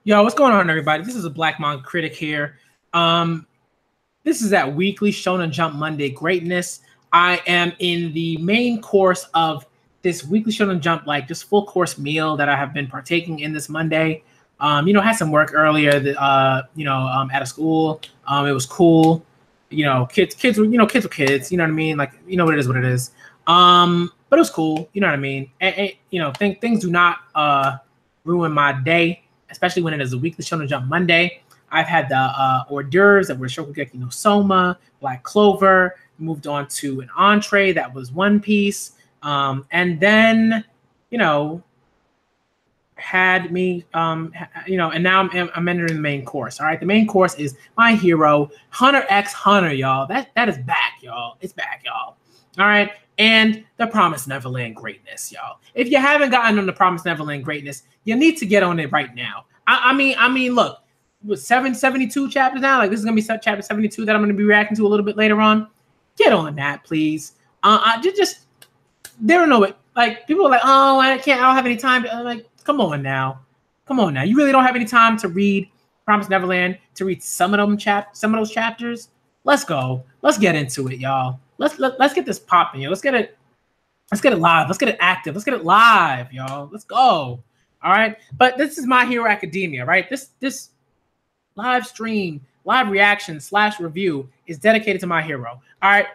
Yo, what's going on, everybody? This is a Black Manga Critic here. Um, this is that weekly Shonen Jump Monday greatness. I am in the main course of this weekly Shonen Jump, like just full course meal that I have been partaking in this Monday. Had some work earlier that at a school. It was cool. Kids were kids. You know what I mean? Like, you know what it is. But it was cool. You know what I mean? Things do not ruin my day, especially when it is a weekly Shonen Jump Monday. I've had the hors d'oeuvres that were Shokugeki no Soma, Black Clover, moved on to an entree that was One Piece, and then, had me, and now I'm entering the main course. All right, the main course is My Hero, Hunter x Hunter, y'all. That is back, y'all. It's back, y'all. All right, and the Promised Neverland greatness, y'all. If you haven't gotten on the Promised Neverland greatness, you need to get on it right now. I mean, look, with 772 chapters now, like this is gonna be chapter 72 that I'm gonna be reacting to a little bit later on. Get on that, please. Just there are no, like, people are like, oh, I don't have any time. I'm like, come on now. You really don't have any time to read Promised Neverland, to read some of those chapters. Let's go. Let's get into it, y'all. Let's get this popping, yo. Let's get it live. Let's get it active. Let's get it live, y'all. Let's go. All right. But this is My Hero Academia, right? This live stream, live reaction / review is dedicated to My Hero. All right.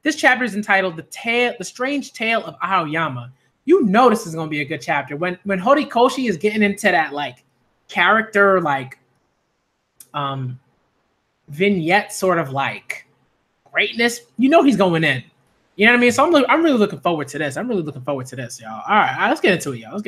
This chapter is entitled The Strange Tale of Aoyama. You know this is gonna be a good chapter. When Horikoshi is getting into that like character like vignette sort of like greatness, you know he's going in. You know what I mean? So I'm really looking forward to this. Y'all. All right, let's get into it, y'all.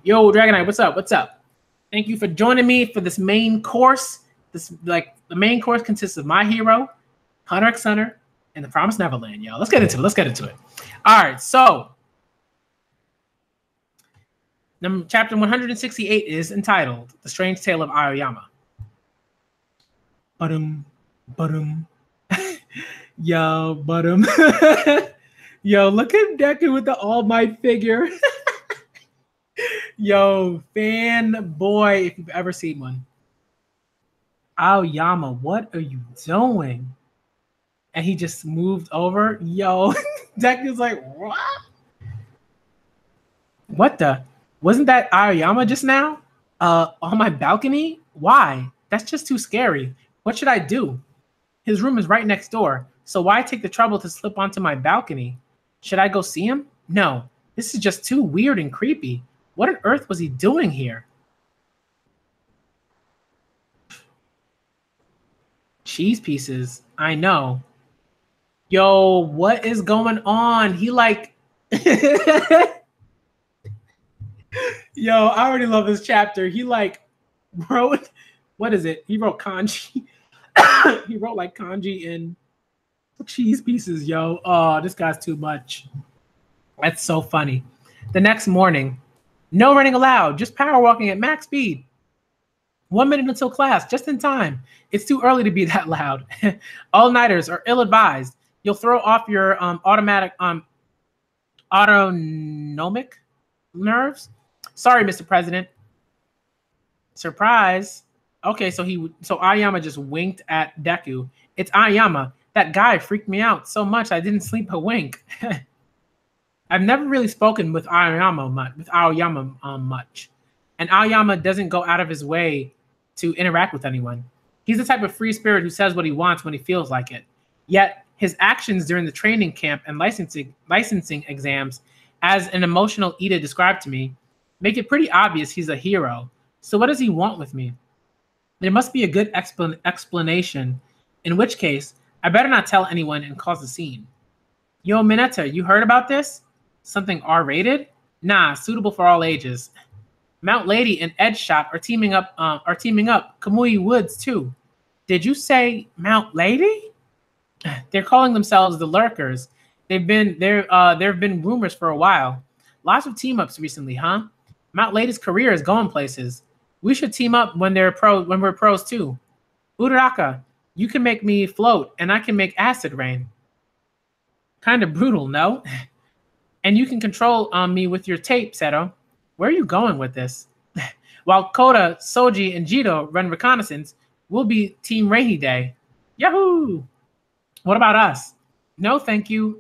Yo, Dragonite, what's up? Thank you for joining me for this main course. The main course consists of My Hero, Hunter x Hunter, and The Promised Neverland, y'all. Let's get into it. All right, so chapter 168 is entitled The Strange Tale of Aoyama. Yo, Yo, look at Deku with the All Might figure. Yo, fanboy, if you've ever seen one. Aoyama, what are you doing? And he just moved over. Yo, Deku's like, what? What the? Wasn't that Aoyama just now? On my balcony? Why? That's just too scary. What should I do? His room is right next door, so why take the trouble to slip onto my balcony? Should I go see him? No, this is just too weird and creepy. What on earth was he doing here? Cheese pieces, I know. Yo, what is going on? He like... Yo, I already love this chapter. He like wrote... What is it? He wrote kanji. He wrote like kanji in cheese pieces, yo. Oh, this guy's too much. That's so funny. The next morning, no running allowed, just power walking at max speed. 1 minute until class, just in time. It's too early to be that loud. All-nighters are ill-advised. You'll throw off your autonomic nerves. Sorry, Mr. President. Surprise. Okay, so Aoyama just winked at Deku. It's Aoyama. That guy freaked me out so much I didn't sleep a wink. I've never really spoken with Aoyama much. And Aoyama doesn't go out of his way to interact with anyone. He's the type of free spirit who says what he wants when he feels like it. Yet his actions during the training camp and licensing exams, as an emotional Ida described to me, make it pretty obvious he's a hero. So what does he want with me? There must be a good explanation, in which case, I better not tell anyone and cause a scene. Yo, Mineta, you heard about this? Something R-rated? Nah, suitable for all ages. Mount Lady and Edgeshot are teaming up. Kamui Woods too. Did you say Mount Lady? They're calling themselves the Lurkers. There have been rumors for a while. Lots of team ups recently, huh? Mount Lady's career is going places. We should team up when we're pros too. Uraraka, you can make me float, and I can make acid rain. Kind of brutal, no? And you can control me with your tape, Seto. Where are you going with this? While Kota, Soji, and Jito run reconnaissance, we'll be Team Rehi Day. Yahoo! What about us? No, thank you.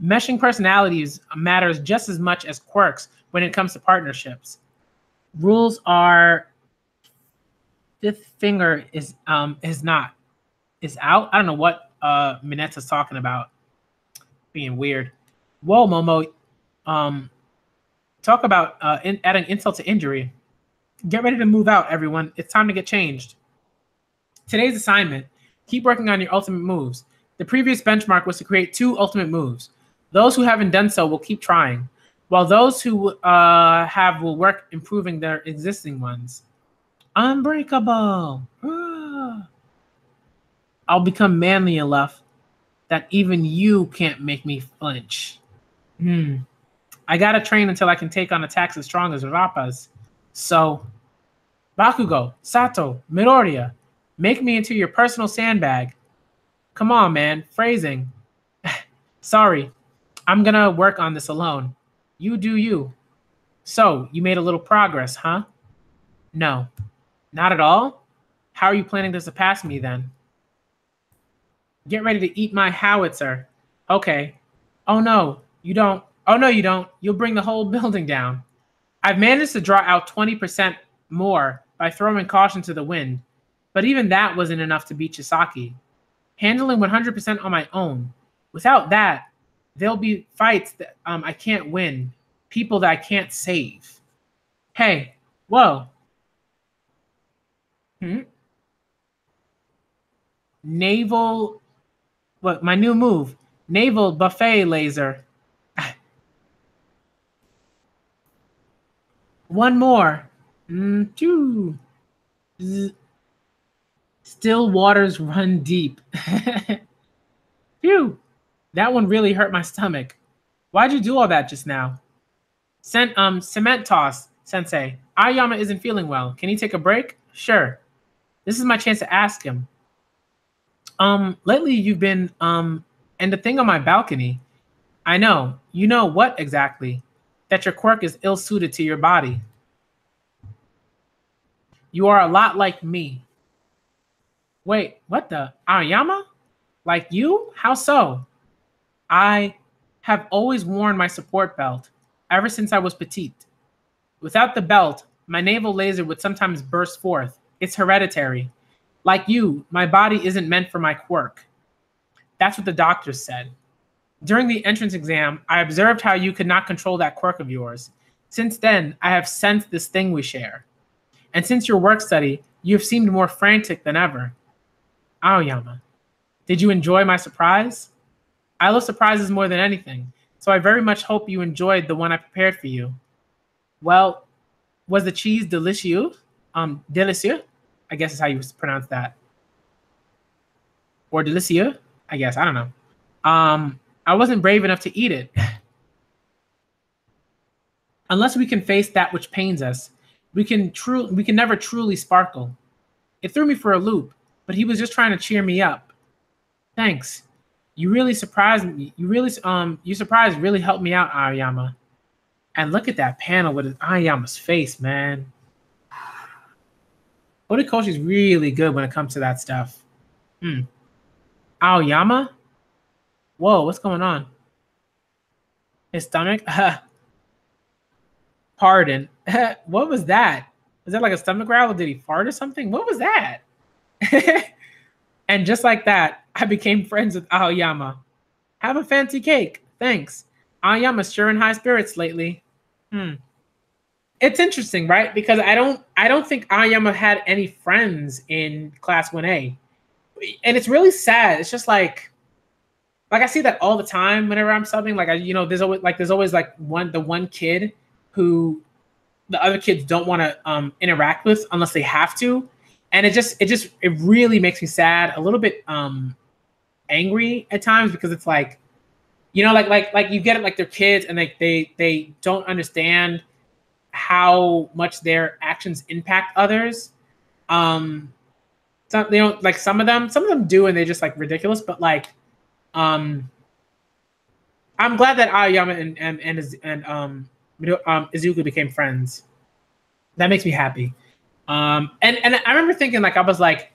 Meshing personalities matters just as much as quirks when it comes to partnerships. Rules are fifth finger is not is out. I don't know what Mineta's talking about. Being weird. Whoa, Momo. Talk about adding insult to injury. Get ready to move out, everyone. It's time to get changed. Today's assignment: keep working on your ultimate moves. The previous benchmark was to create 2 ultimate moves. Those who haven't done so will keep trying, while those who have will work improving their existing ones. Unbreakable. I'll become manly enough that even you can't make me flinch. I gotta train until I can take on attacks as strong as Rappa's. So, Bakugo, Sato, Midoriya, make me into your personal sandbag. Come on, man. Phrasing. Sorry. I'm gonna work on this alone. You do you. So, you made a little progress, huh? No. Not at all? How are you planning to surpass me then? Get ready to eat my howitzer. Okay. Oh no, you don't. Oh no, you don't. You'll bring the whole building down. I've managed to draw out 20% more by throwing caution to the wind, but even that wasn't enough to beat Chisaki. Handling 100% on my own. Without that, there'll be fights that I can't win, people that I can't save. Hey, whoa. Naval, what, my new move, naval buffet laser. One more. Still waters run deep. Phew. That one really hurt my stomach. Why'd you do all that just now? Cement toss, Sensei. Aoyama isn't feeling well. Can he take a break? Sure. This is my chance to ask him. Lately you've been, and the thing on my balcony. I know. You know what exactly? That your quirk is ill-suited to your body. You are a lot like me. Wait, what the? Aoyama? Like you? How so? I have always worn my support belt, ever since I was petite. Without the belt, my naval laser would sometimes burst forth. It's hereditary. Like you, my body isn't meant for my quirk. That's what the doctors said. During the entrance exam, I observed how you could not control that quirk of yours. Since then, I have sensed this thing we share. And since your work study, you have seemed more frantic than ever. Aoyama, did you enjoy my surprise? I love surprises more than anything, so I very much hope you enjoyed the one I prepared for you. Well, was the cheese delicious? Delicieux? I guess is how you pronounce that. Or delicieux? I guess, I don't know. I wasn't brave enough to eat it. Unless we can face that which pains us, we can never truly sparkle. It threw me for a loop, but he was just trying to cheer me up. Thanks. You really surprised me. Your surprise really helped me out, Aoyama. And look at that panel with Aoyama's face, man. Horikoshi's really good when it comes to that stuff. Aoyama? Whoa, what's going on? His stomach? Pardon. What was that? Was that like a stomach growl or did he fart or something? What was that? And just like that, I became friends with Aoyama. Have a fancy cake. Thanks. Aoyama's sure in high spirits lately. It's interesting, right? Because I don't think Aoyama had any friends in class 1A. And it's really sad. It's just like I see that all the time whenever I'm subbing. Like there's always like the one kid who the other kids don't want to interact with unless they have to. And it really makes me sad, a little bit angry at times, because it's like, like you get it, like they're kids and they don't understand how much their actions impact others. Some they don't, like some of them do, and they're just like ridiculous. But like, I'm glad that Aoyama and Izuku became friends. That makes me happy. And I remember thinking like I was like,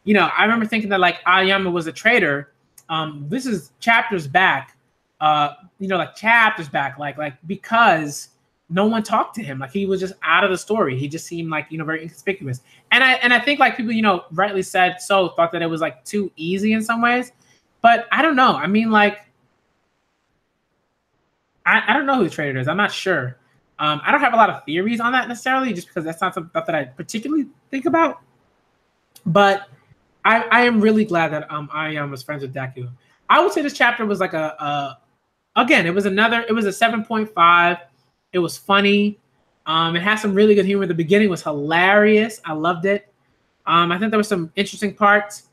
I remember thinking that like Aoyama was a traitor. This is chapters back, like chapters back, like because no one talked to him. Like he was just out of the story. He just seemed like very inconspicuous. And I think like people rightly said thought that it was like too easy in some ways, but I don't know. I mean like I don't know who the traitor is. I'm not sure. I don't have a lot of theories on that necessarily, just because that's not something that I particularly think about. But I am really glad that Aoyama was friends with Deku. I would say this chapter was like again, it was a 7.5. It was funny. It had some really good humor. The beginning was hilarious. I loved it. I think there were some interesting parts.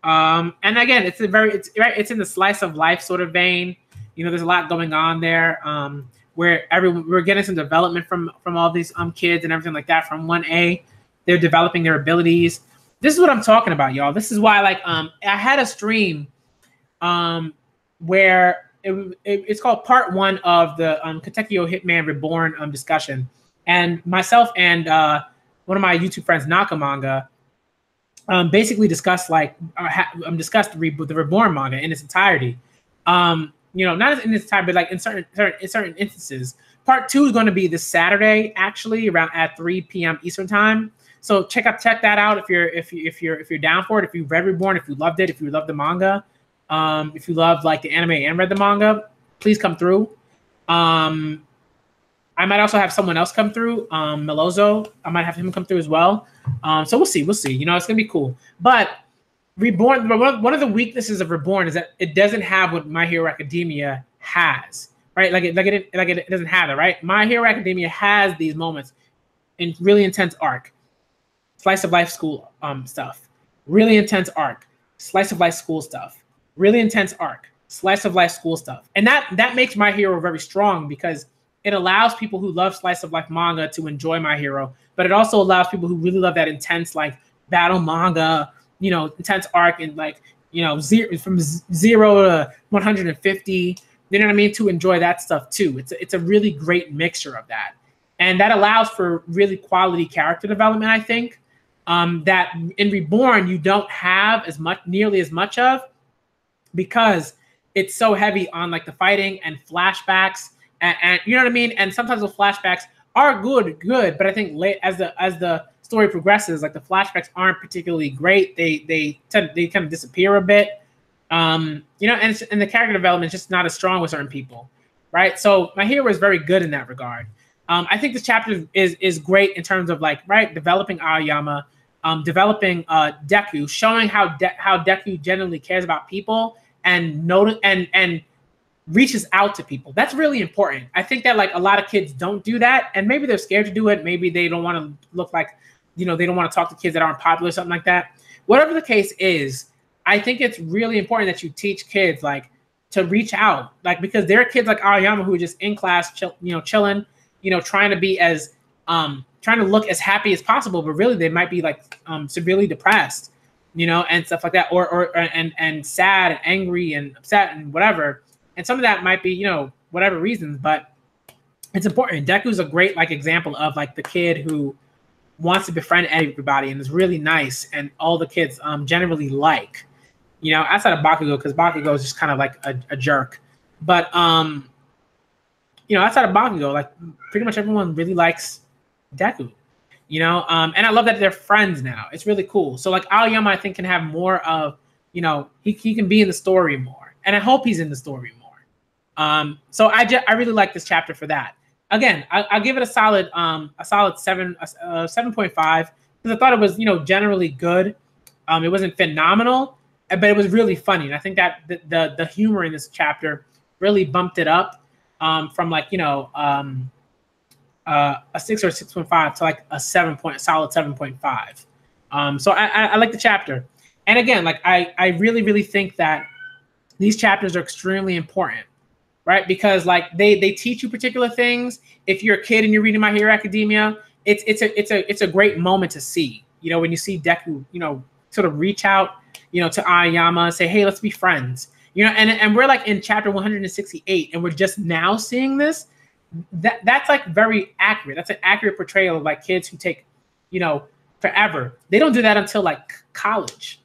And again, it's in the slice of life sort of vein. There's a lot going on there. Where we're getting some development from all these kids and everything like that. From 1A, they're developing their abilities. This is what I'm talking about, y'all. This is why, like, I had a stream, where it's called Part 1 of the Katekyo Hitman Reborn discussion, and myself and one of my YouTube friends, Manga, basically discussed discussed the Reborn manga in its entirety. Not in its time, but like in certain instances. Part 2 is going to be this Saturday, actually, around at 3 p.m. Eastern time. So check that out if you're down for it. If you've read Reborn, if you loved it, if you love the manga, if you love like the anime and read the manga, please come through. I might also have someone else come through, Melozo. I might have him come through as well. So we'll see. It's gonna be cool. But Reborn, one of the weaknesses of Reborn is that it doesn't have what My Hero Academia has, right? It doesn't have it, right? My Hero Academia has these moments in really intense arc, slice of life school stuff, really intense arc, slice of life school stuff, really intense arc, slice of life school stuff, and that makes My Hero very strong because it allows people who love slice of life manga to enjoy My Hero, but it also allows people who really love that intense like battle manga, intense arc and from 0 to 150, you know what I mean, to enjoy that stuff too. It's a really great mixture of that. And that allows for really quality character development, I think, that in Reborn you don't have nearly as much of, because it's so heavy on like the fighting and flashbacks and you know what I mean? And sometimes the flashbacks are good, but I think as the story progresses, like the flashbacks aren't particularly great. They kind of disappear a bit. And the character development is just not as strong with certain people, right? So My Hero is very good in that regard. I think this chapter is great in terms of developing Aoyama, developing Deku, showing how Deku genuinely cares about people and reaches out to people. That's really important. I think that a lot of kids don't do that, and maybe they're scared to do it. Maybe they don't want to look like, they don't want to talk to kids that aren't popular or something like that. Whatever the case is, I think it's really important that you teach kids to reach out, because there are kids like Aoyama who are just in class, chilling, trying to be as trying to look as happy as possible, but really they might be severely depressed, and stuff like that, or sad and angry and upset and whatever. And some of that might be, whatever reasons, but it's important. Deku's a great example of the kid who wants to befriend everybody and is really nice, and all the kids generally outside of Bakugo, because Bakugo is just kind of a jerk. But outside of Bakugo, pretty much everyone really likes Deku. And I love that they're friends now. It's really cool. So Aoyama, I think, can have more of, he can be in the story more, and I hope he's in the story more. So I really like this chapter for that. Again, I'll give it a solid 7.5, because I thought it was generally good. It wasn't phenomenal, but it was really funny, and I think that the humor in this chapter really bumped it up from a 6 or 6.5 to a solid 7.5. So I like the chapter, and again, I really think that these chapters are extremely important, right? Because they teach you particular things. If you're a kid and you're reading My Hero Academia, it's a great moment to see. When you see Deku, sort of reach out, to Aoyama and say, hey, let's be friends. And we're in chapter 168, and we're just now seeing this. that's like very accurate. That's an accurate portrayal of like kids who take, you know, forever. They don't do that until like college.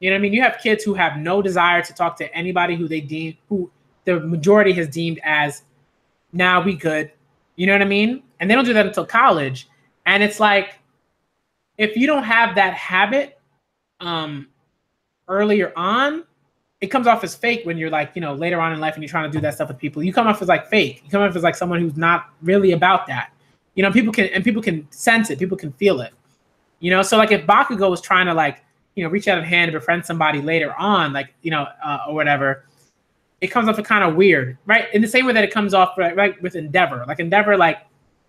You know what I mean? You have kids who have no desire to talk to anybody who the majority has deemed as, nah, we good. You know what I mean? And they don't do that until college. And it's like, if you don't have that habit earlier on, it comes off as fake when you're like, you know, later on in life and you're trying to do that stuff with people. You come off as like fake. You come off as like someone who's not really about that. You know, people can sense it. People can feel it. You know, so like if Bakugo was trying to like, you know, reach out a hand and befriend somebody later on, like, you know, or whatever, it comes off kind of weird, right? In the same way that it comes off right with Endeavor. Like Endeavor, like,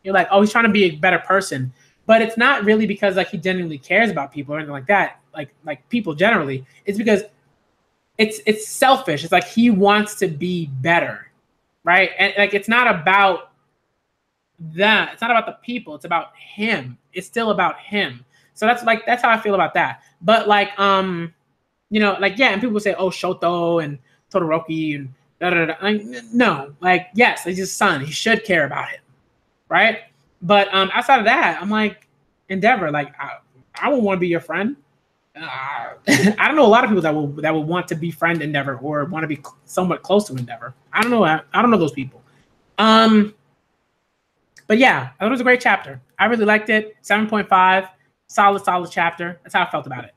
you're like, oh, he's trying to be a better person. But it's not really because like he genuinely cares about people or anything like that. Like people generally. It's because it's selfish. It's like he wants to be better, right? And like it's not about that. It's not about the people. It's about him. It's still about him. So that's how I feel about that. But like you know, like yeah, and people say, oh, Shoto and Todoroki and da da da. Like, no, like yes, it's his son. He should care about it, right? But outside of that, I'm like Endeavor. Like I won't want to be your friend. I don't know a lot of people that will want to befriend Endeavor or want to be somewhat close to Endeavor. I don't know. I don't know those people. But yeah, I thought it was a great chapter. I really liked it. 7.5, solid chapter. That's how I felt about it.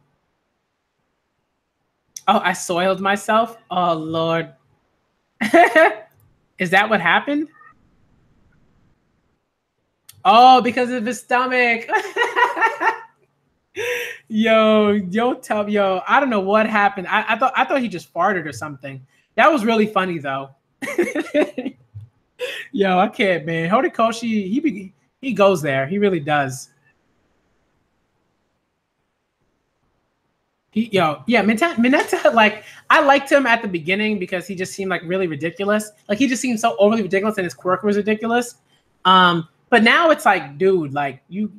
Oh, I soiled myself. Oh Lord, is that what happened? Oh, because of his stomach. Yo, I don't know what happened. I thought he just farted or something. That was really funny though. Yo, I can't, man. Horikoshi, he goes there. He really does. Mineta, like, I liked him at the beginning because he just seemed like really ridiculous. Like he just seemed so overly ridiculous and his quirk was ridiculous. But now it's like, dude, like you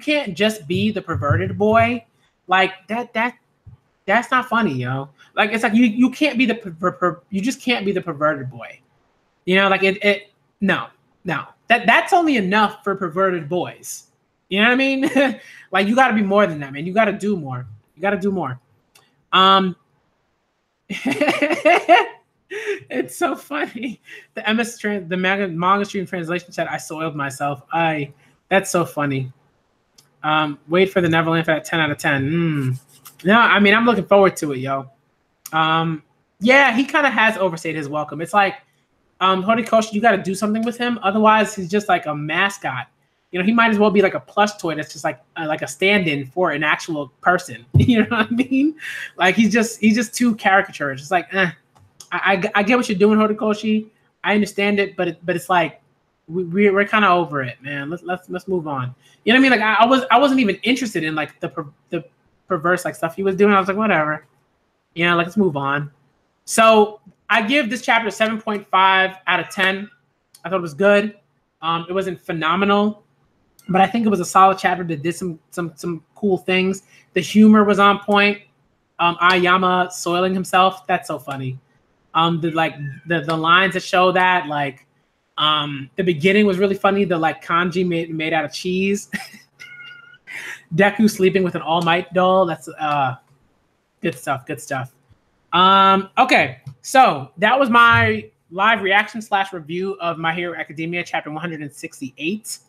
can't just be the perverted boy. Like that's not funny, yo. Like it's like you can't be you just can't be the perverted boy. You know, like no. That's only enough for perverted boys. You know what I mean? Like you got to be more than that, man. You got to do more. It's so funny. The manga stream translation said, "I soiled myself." That's so funny. Wait for the Neverland for that 10 out of 10. No, I mean I'm looking forward to it, yo. Yeah, he kind of has overstayed his welcome. It's like Horikoshi, you got to do something with him. Otherwise, he's just like a mascot. You know, he might as well be like a plush toy that's just like a stand-in for an actual person. You know what I mean? Like he's just too caricatured. It's like, I get what you're doing, Horikoshi. I understand it, but it's like we're kind of over it, man. Let's move on. You know what I mean? Like I wasn't even interested in like the perverse like stuff he was doing. I was like, whatever. You know, like let's move on. So I give this chapter 7.5 out of 10. I thought it was good. It wasn't phenomenal, but I think it was a solid chapter that did some cool things. The humor was on point. Aoyama soiling himself, that's so funny. The lines that show that, like the beginning was really funny. The like kanji made out of cheese. Deku sleeping with an All Might doll. That's good stuff. Okay, so that was my live reaction / review of My Hero Academia chapter 168.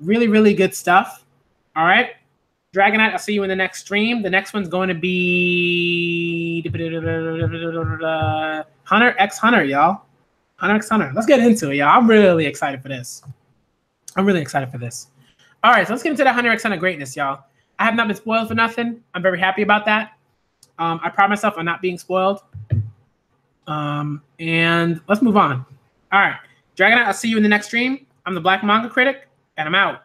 Really good stuff. All right, Dragonite, I'll see you in the next stream. The next one's going to be Hunter x Hunter, y'all. Hunter x Hunter. Let's get into it, y'all. I'm really excited for this. All right, so let's get into the Hunter x Hunter greatness, y'all. I have not been spoiled for nothing. I'm very happy about that. I pride myself on not being spoiled. And let's move on. All right, Dragonite, I'll see you in the next stream. I'm the Black Manga Critic, and I'm out.